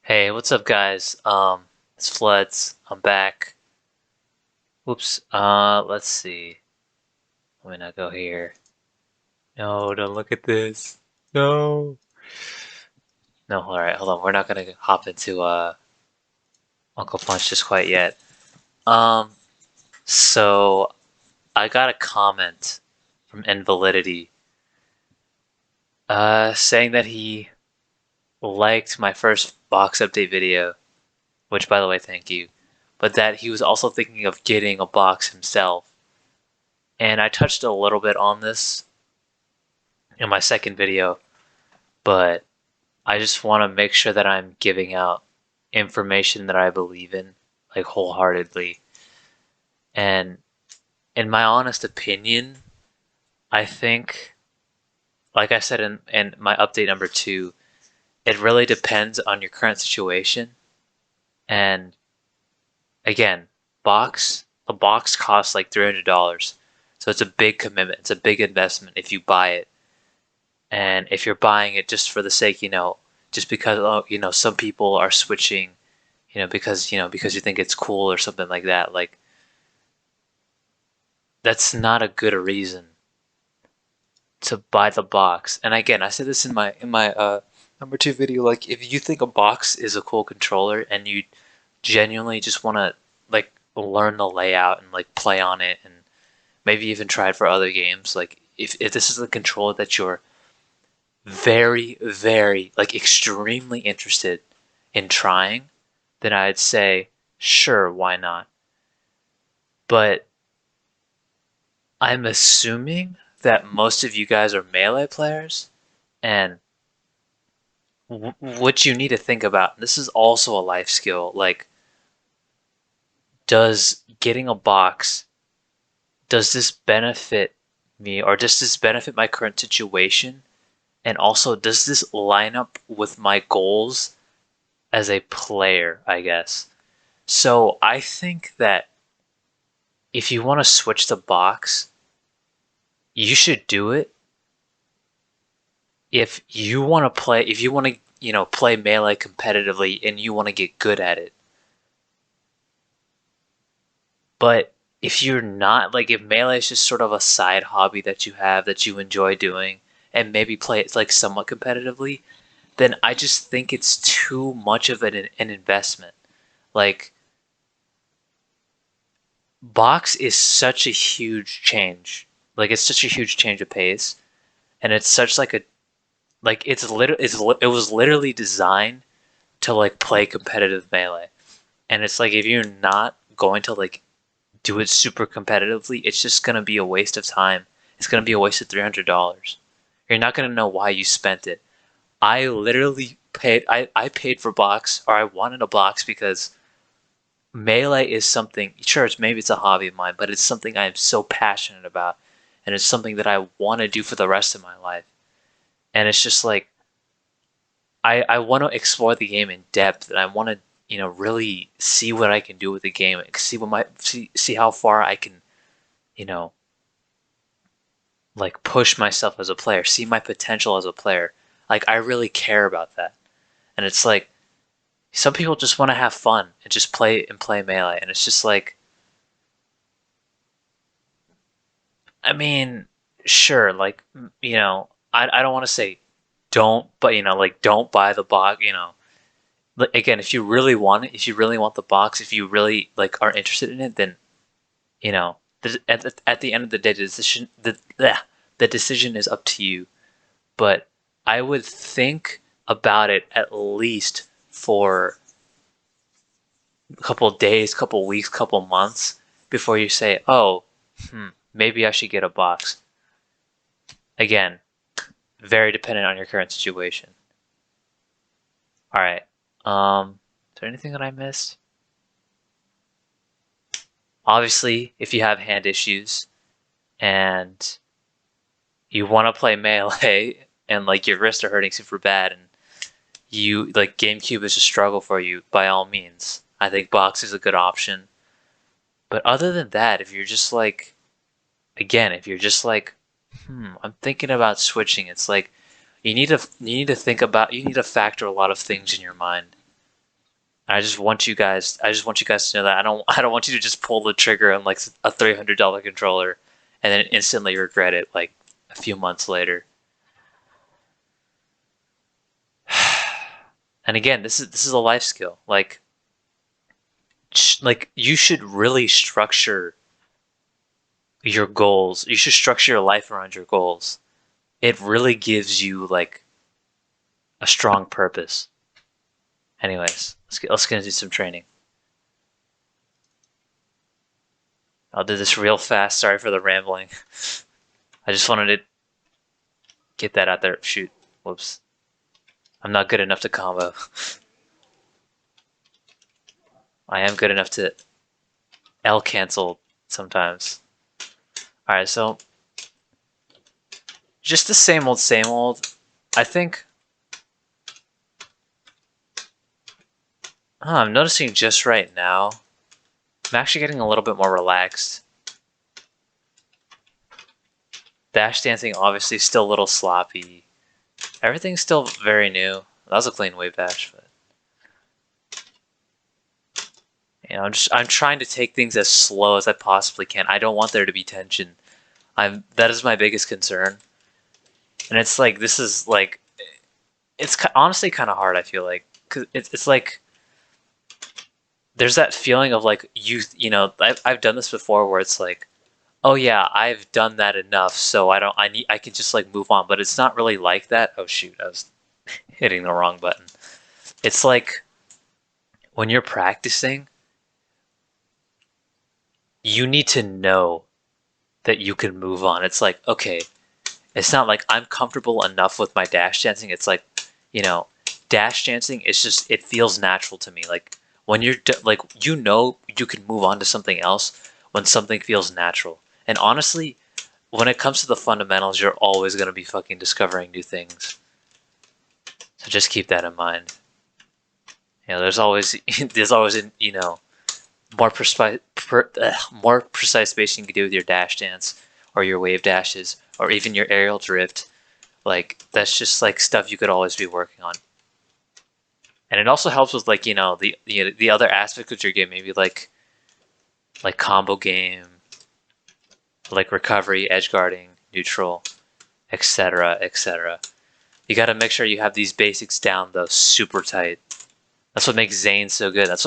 Hey, what's up, guys? It's Floods. I'm back. Whoops. Let's see. Let me not go here. No, don't look at this. No. No, all right, hold on. We're not gonna hop into Uncle Punch just quite yet. Um, so I got a comment from Invalidity, saying that he liked my first box update video, which, by the way, thank you, but that he was also thinking of getting a box himself. And I touched a little bit on this in my second video, but I just want to make sure that I'm giving out information that I believe in, like wholeheartedly. And in my honest opinion, I think, like I said in my update number 2, it really depends on your current situation. And again, a box costs like $300. So it's a big commitment. It's a big investment if you buy it. And if you're buying it just for the sake, just because, oh, some people are switching, because you think it's cool or something like that, like that's not a good reason to buy the box. And again, I said this in my number 2 video, like if you think a box is a cool controller and you genuinely just want to like learn the layout and like play on it and maybe even try it for other games, like if this is a controller that you're very, very, like extremely interested in trying, then I'd say, sure, why not? But I'm assuming that most of you guys are Melee players, and what you need to think about, this is also a life skill, like, does getting a box, does this benefit me, or does this benefit my current situation? And also, does this line up with my goals as a player, I guess? So I think that if you want to switch the box, you should do it. If you want to, play Melee competitively and you want to get good at it. But if you're not, like if Melee is just sort of a side hobby that you have that you enjoy doing and maybe play it like somewhat competitively, then I just think it's too much of an investment. Like box is such a huge change. Like it's such a huge change of pace, and it's such like a like it was literally designed to like play competitive Melee, and it's like if you're not going to like do it super competitively, it's just gonna be a waste of time. It's gonna be a waste of $300. You're not gonna know why you spent it. I literally paid. I paid for box, or I wanted a box because Melee is something, sure, maybe it's a hobby of mine, but it's something I'm so passionate about, and it's something that I want to do for the rest of my life. And it's just like I want to explore the game in depth, and I want to really see what I can do with the game, see how far I can you know like push myself as a player, see my potential as a player. Like I really care about that, and it's like some people just want to have fun and just play Melee, and it's just like I mean, sure, like I don't want to say don't, but like don't buy the box. Like, again, if you really want it, if you really want the box, if you really like are interested in it, then at the end of the day, the decision is up to you. But I would think about it at least for a couple of days, couple of weeks, couple of months before you say, "Oh, maybe I should get a box." Again, very dependent on your current situation. All right. Is there anything that I missed? Obviously, if you have hand issues and you want to play Melee and like your wrists are hurting super bad and you like GameCube is a struggle for you, by all means, I think box is a good option. But other than that, if you're just like, again, if you're just like, I'm thinking about switching, it's like you need to factor a lot of things in your mind. I just want you guys to know that I don't want you to just pull the trigger on like a $300 controller and then instantly regret it like a few months later. And again, this is a life skill. Like you should really structure your goals. You should structure your life around your goals. It really gives you like a strong purpose. Anyways, let's get into some training. I'll do this real fast. Sorry for the rambling. I just wanted to get that out there. Shoot. Whoops. I'm not good enough to combo. I am good enough to L cancel sometimes. Alright, so just the same old, same old. I think I'm noticing just right now, I'm actually getting a little bit more relaxed. Dash dancing obviously still a little sloppy. Everything's still very new. That was a clean wave dash, but you know, I'm trying to take things as slow as I possibly can. I don't want there to be tension. That is my biggest concern. And it's like this is like it's honestly kind of hard, I feel like, cuz it's like there's that feeling of like you know, I've done this before where it's like, oh yeah, I've done that enough, so I can just like move on, but it's not really like that. Oh shoot, I was hitting the wrong button. It's like when you're practicing, you need to know that you can move on. It's like, okay, it's not like I'm comfortable enough with my dash dancing. It's like, you know, dash dancing, it's just, it feels natural to me. Like when you're like, you know, you can move on to something else when something feels natural. And honestly, when it comes to the fundamentals, you're always going to be fucking discovering new things. So just keep that in mind. You know, there's always, you know, more precise spacing you can do with your dash dance or your wave dashes or even your aerial drift. Like that's just like stuff you could always be working on. And it also helps with like, you know, the other aspects of your game, maybe like combo game, like recovery, edge guarding, neutral, etc., etc. You got to make sure you have these basics down though super tight. That's what makes Zane so good. That's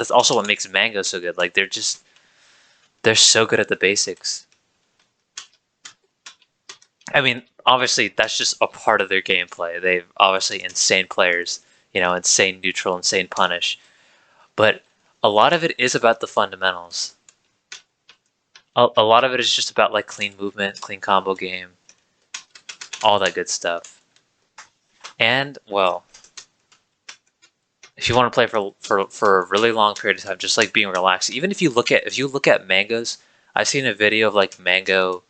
also what makes Mango so good. Like they're so good at the basics. I mean, obviously that's just a part of their gameplay. They've obviously insane players, you know, insane neutral, insane punish. But a lot of it is about the fundamentals. A lot of it is just about like clean movement, clean combo game, all that good stuff. And well, if you want to play for a really long period of time, just like being relaxed. Even if you look at mangoes, I've seen a video of like Mango,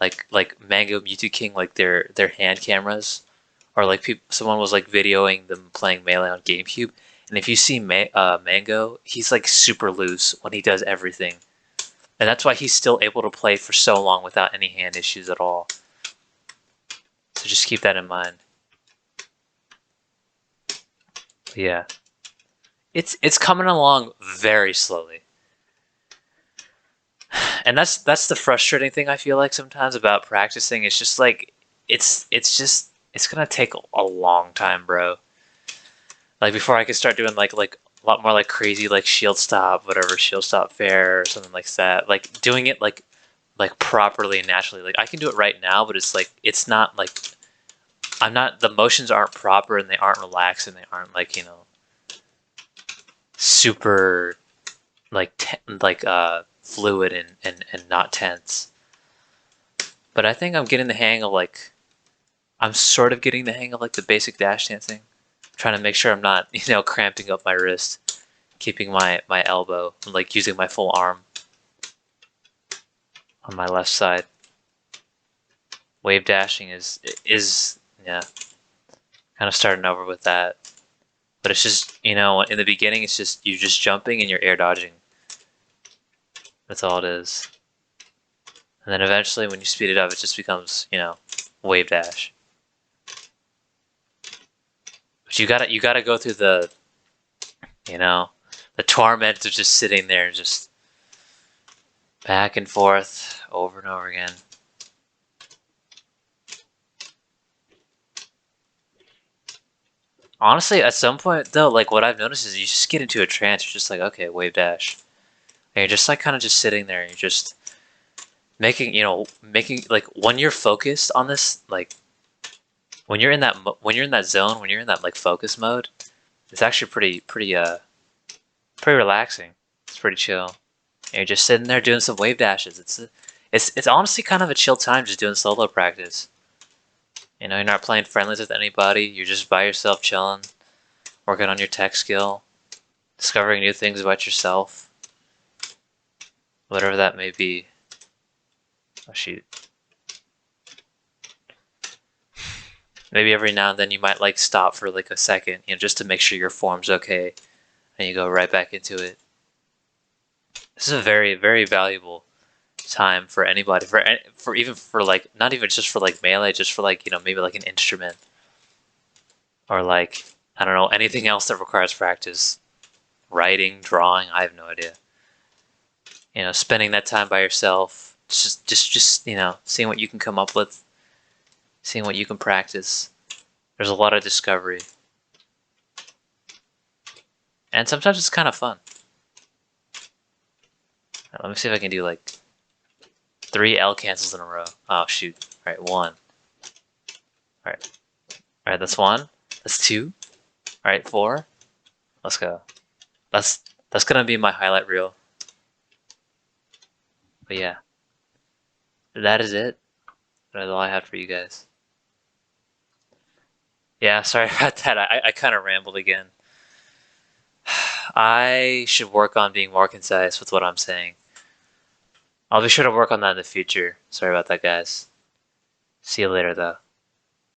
like Mango Mewtwo King, like their hand cameras, or like someone was like videoing them playing Melee on GameCube. And if you see Mango, he's like super loose when he does everything, and that's why he's still able to play for so long without any hand issues at all. So just keep that in mind. But yeah. It's coming along very slowly. And that's the frustrating thing I feel like sometimes about practicing. It's just like it's gonna take a long time, bro. Like before I could start doing like a lot more like crazy like shield stop, whatever, shield stop fair or something like that. Like doing it like properly and naturally. Like I can do it right now, but it's like it's not like I'm not the motions aren't proper and they aren't relaxed and they aren't like, you know, super like fluid and not tense. But I think I'm getting the hang of like I'm sort of getting the hang of like the basic dash dancing. I'm trying to make sure I'm not, you know, cramping up my wrist, keeping my elbow, like using my full arm on my left side. Wave dashing is yeah, kind of starting over with that. But it's just, you know, in the beginning it's just you're just jumping and you're air dodging. That's all it is. And then eventually when you speed it up, it just becomes, you know, wave dash. But you gotta go through You know, the torment of just sitting there, just back and forth over and over again. Honestly, at some point though, like what I've noticed is you just get into a trance. You're just like, okay, wave dash, and you're just like kind of just sitting there. And you're just making like when you're focused on this, like when you're in that zone, when you're in that like focus mode, it's actually pretty relaxing. It's pretty chill. And you're just sitting there doing some wave dashes. It's honestly kind of a chill time just doing solo practice. You're not playing friendlies with anybody. You're just by yourself chilling, working on your tech skill, discovering new things about yourself, whatever that may be. Oh shoot. Maybe every now and then you might like stop for like a second, just to make sure your form's okay, and you go right back into it. This is a very, very valuable time for anybody, for even for like not even just for like melee, just for like maybe like an instrument or like I don't know anything else that requires practice, writing, drawing. I have no idea. Spending that time by yourself, just seeing what you can come up with, seeing what you can practice. There's a lot of discovery, and sometimes it's kind of fun. Right, let me see if I can do like 3 L cancels in a row. Oh shoot! All right, 1. All right, that's 1. That's 2. All right, 4. Let's go. That's gonna be my highlight reel. But yeah, that is it. That's all I had for you guys. Yeah, sorry about that. I kind of rambled again. I should work on being more concise with what I'm saying. I'll be sure to work on that in the future. Sorry about that, guys. See you later, though.